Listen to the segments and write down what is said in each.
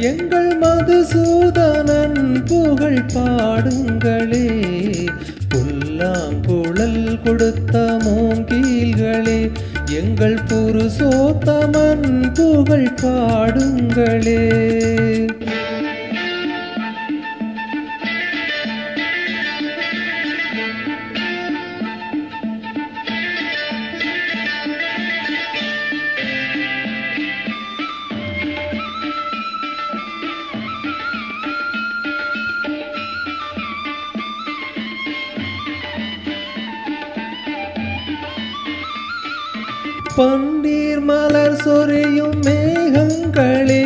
எங்கள் மதுசூதனன் புகழ் பாடுங்களே. புல்லாங்குழல் கொடுத்த மூங்கில்களே, எங்கள் புருஷோத்தமன் புகழ் பாடுங்களே. பன்னீர் மலர் சொரியும் மேகங்களே,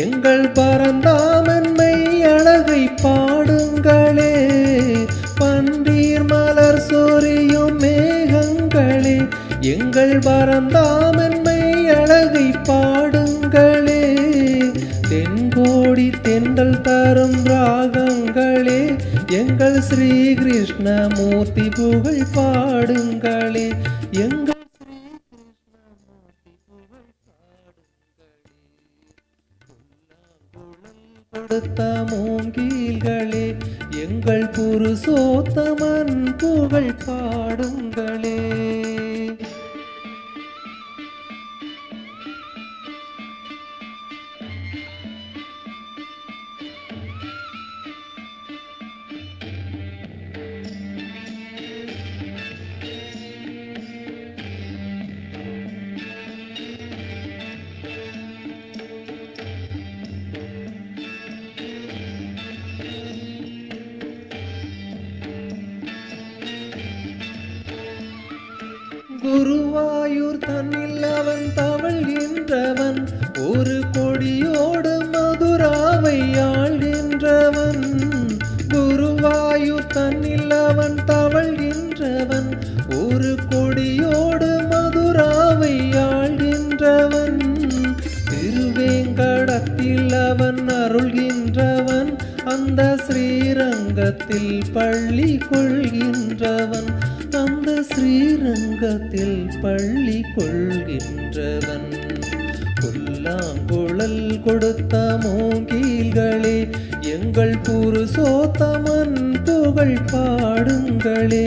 எங்கள் பரந்தாமன்மை அழகை பாடுங்களே. பன்னீர் மலர் சொரியும் மேகங்களே, எங்கள் பரந்தாமன்மை அழகை பாடுங்களே. தென்கோடி தென்றல் தரும் ராகங்களே, எங்கள் ஸ்ரீ கிருஷ்ணமூர்த்தி புகழ் பாடுங்களே. எங்கள் கொடுத்த மூங்கில்களே, எங்கள் புருஷோத்தமன் புகழ் பாடுங்களே. குருவாயூர் தன்னில் அவன் தவழ்கின்றவன், ஒரு கொடியோடு மதுராவை ஆள்கின்றவன். குருவாயூர் தன்னில் அவன் தவழ்கின்றவன், ஒரு கொடியோடு மதுராவை ஆள்கின்றவன். திருவேங்கடத்தில் அவன் அருள்கின்றவன், அந்த ஸ்ரீரங்கத்தில் பள்ளி கொள்கின்றவன். அந்த ஸ்ரீரங்கத்தில் பள்ளி கொள்கின்றவன். புல்லாங்குழல் கொடுத்த மூங்கில்களே, எங்கள் புருஷோத்தமன் புகழ் பாடுங்களே.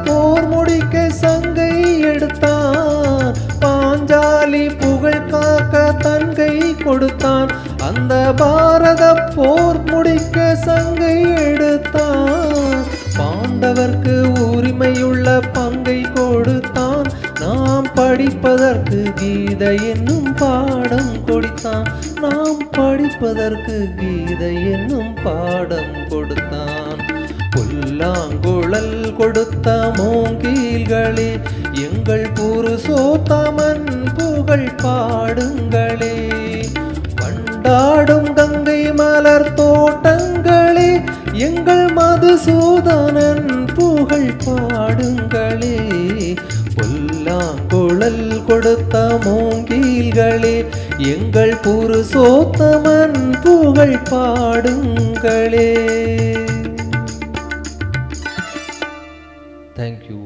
போர் முடிக்க சங்கை எடுத்தான், பாஞ்சாலி புகழ் காக்க தன்கை கொடுத்தான். அந்த பாரத போர் முடிக்க சங்கை எடுத்தான், பாண்டவர்க்கு உரிமையுள்ள பங்கை கொடுத்தான். நாம் படிப்பதற்கு கீதை என்னும் பாடம் கொடுத்தான், நாம் படிப்பதற்கு கீதை என்னும் பாடம் கொடுத்தான். புல்லாங்குழல் கொடுத்த மூங்கில்களே, எங்கள் புருஷோத்தமன் புகழ் பாடுங்களே. வண்டாடும் கங்கை மலர் தோட்டங்களே, எங்கள் மதுசூதனன் புகழ் பாடுங்களே. புல்லாங்குழல் கொடுத்த மூங்கில்களே, எங்கள் புருஷோத்தமன் புகழ் பாடுங்களே. Thank you.